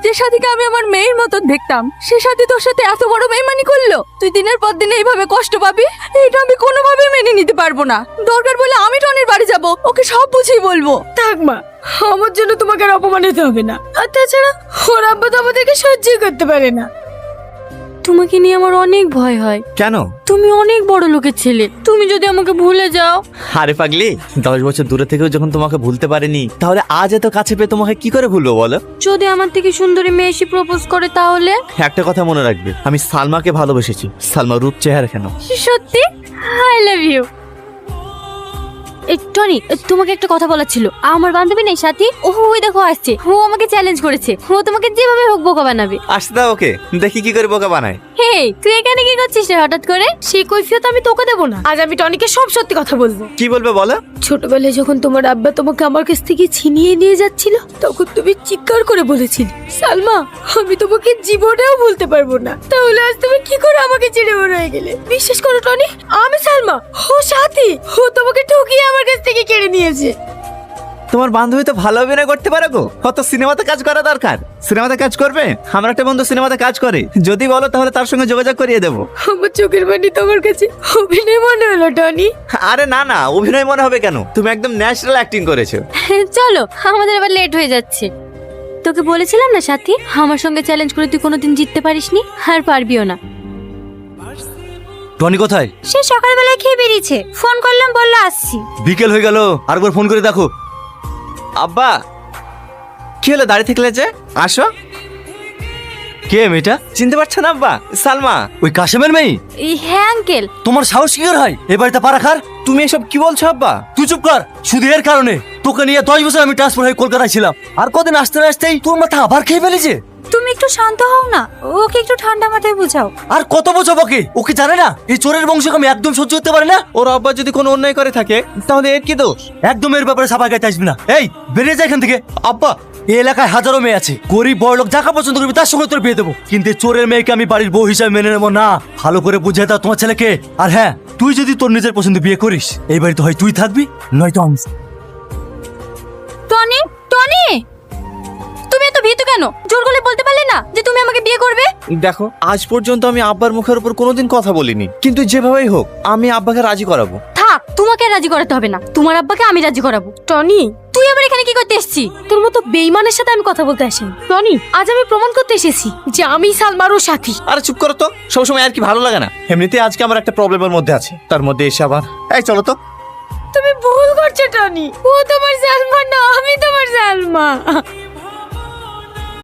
যে সাথীকে আমি আমার মেয়ের মতন দেখতাম সে সাথী তোর সাথে এত বড় বেইমানি করলো। তুই দিনের পর দিন এইভাবে কষ্ট পাবি, এটা আমি কোনোভাবে মেনে নিতে পারবো না। দরকার বলে আমি টনির বাড়ি যাব, ওকে সব বুঝিয়ে বলবো। থাক মা, আমার জন্য তোমাকে আর অপমান হতে হবে না। আর তাছাড়া ওর আব্বা তো আমাদেরকে সহ্যই করতে পারে না। তোমাকে নিয়ে আমার অনেক ভয় হয়। কেন? তুমি অনেক বড় লোকের ছেলে, তুমি যদি আমাকে ভুলে যাও। আরে পাগলি, 10 বছর দূরে থেকেও যখন তোমাকে ভুলতে পারিনি, তাহলে আজ এত কাছে পেয়ে তোমাকে কি করে ভুলবো বলো? যদি আমার থেকে সুন্দরী মেয়ে এসে প্রপোজ করে তাহলে? একটা কথা মনে রাখবে, আমি সালমাকে ভালোবেসেছি। সালমা রূপ চেহারা কেন। সত্যি? I love you. টনি, তোমাকে একটা কথা বলার ছিল। আমার বান্ধবী নেই সাথী, ওই দেখো আসছে। ও আমাকে চ্যালেঞ্জ করেছে, ও তোমাকে যেভাবে হোক বোকা বানাবে। আসতে দাও ওকে, দেখি কি করে বোকা বানায়। হে, তুই এখানে কি করছিস রে হঠাৎ করে? সেই কৈফিয়ত আমি তোকে দেবো না। আজ আমি টনিকে সব সত্যি কথা বলবো। কি বলবে বলো? ছোটবেলায় যখন তোমার আব্বা তোমাকে আমার কাছ থেকে ছিনিয়ে নিয়ে যাচ্ছিল, তখন তুমি চিৎকার করে বলেছিলে, সালমা আমি তোমাকে জীবনেও ভুলতে পারবো না। তাহলে আজ তুমি কি করে আমাকে ছেড়ে বড় হয়ে গেলে? বিশ্বাস করো টনি, আমি সালমা, ও সাথী, ও তোমাকে ঠকিয়ে আমার কাছ থেকে কেড়ে নিয়েছে। তোমার বান্ধবী তো ভালো অভিনয় করতে পারে গো। কত সিনেমাতে কাজ করা দরকার। সিনেমাতে কাজ করবে? আমার একটা বন্ধু সিনেমাতে কাজ করে, যদি বলো তাহলে তার সঙ্গে যোগাযোগ করিয়ে দেবো। আমার চোখের পানি তোমার কাছে অভিনয় মনে হলো টনি। আরে না না, অভিনয় মনে হবে কেন? তুমি একদম ন্যাচারাল অ্যাক্টিং করেছো। চলো, আমাদের আবার লেট হয়ে যাচ্ছে। তোকে বলেছিলাম না সাথী, আমার সঙ্গে চ্যালেঞ্জ করে তুই কোনোদিন জিততে পারিসনি, আর পারবিও না। টনি কোথায়? সে সকালবেলায় খেয়ে বেরিয়েছে, ফোন করলাম বললো আসছি। বিকেল হয়ে গেল, আরেকবার ফোন করে দেখো। আব্বা, কি হলো দাঁড়িয়ে থাকলে যে? আসো। কে মেয়েটা? চিনতে পারছো না আব্বা? সালমা। ওই কাশেমের মেয়ে? হ্যাঁ আঙ্কেল। তোমার সাহস কি করে হয় এ বাড়িতে পা রাখার? তুমি এসব কি বলছো আব্বা? তুই চুপ কর। শুধু এর কারণে তোকে নিয়ে 10 বছর আমি ট্রান্সফার হয়ে কলকাতায় ছিলাম, আর কদিন আসতে না আসতেই তোর মাথা আবার খেয়ে ফেলেছে। তুমি একটু শান্ত হও না, ওকে একটু ঠান্ডা মাথায় বুঝাও। আর কত বোঝাবো ওকে? ওকে জানে না এই চোরের বংশকে আমি একদম সহ্য করতে পারি না। ওর আব্বা যদি কোনো অন্যায় করে থাকে তাহলে এর কি দোষ? একদম এর ব্যাপারে সাফাই গাইতে আসবি না। এই বেরিয়ে যা এখান থেকে। আব্বা, এই এলাকায় হাজারো মেয়ে আছে, গরিব বড় লোক যাকে পছন্দ করবি তার সঙ্গে তোর বিয়ে দেবো, কিন্তু এই চোরের মেয়েকে আমি বাড়ির বউ হিসাবে মেনে নেবো না। ভালো করে বুঝে দাও তোমার ছেলেকে। আর হ্যাঁ, তুই যদি তোর নিজের পছন্দ বিয়ে করিস, এই বাড়িতে হয় তুই থাকবি, নয়তো আমি। টনি, টনি, তুমি এত ভীতু কেন? জোর গলায় বলতে পারলে না যে তুমি আমাকে বিয়ে করবে? দেখো, আজ পর্যন্ত আমি আব্বার মুখের উপর কোনোদিন কথা বলিনি, কিন্তু যেভাবেই হোক আমি আব্বাকে রাজি করাবো। থাক, তোমাকে রাজি করাতে হবে না, তোমার আব্বাকে আমি রাজি করাবো। টনি, তুই আবার এখানে কি করতে এসেছিস? তোর মতো বেইমানের সাথে আমি কথা বলতে আসিনি। টনি, আজ আমি প্রমাণ করতে এসেছি যে আমি সালমারও সাথী। আরে চুপ করো তো, সবসময় আর কি ভালো লাগে না? এমনিতে আজকে আমার একটা প্রবলেমের মধ্যে আছে, তার মধ্যে এসে আবার এই চলো তো। তুমি ভুল করছো টনি, ও তোমার সালমা না, আমি তোমার সালমা।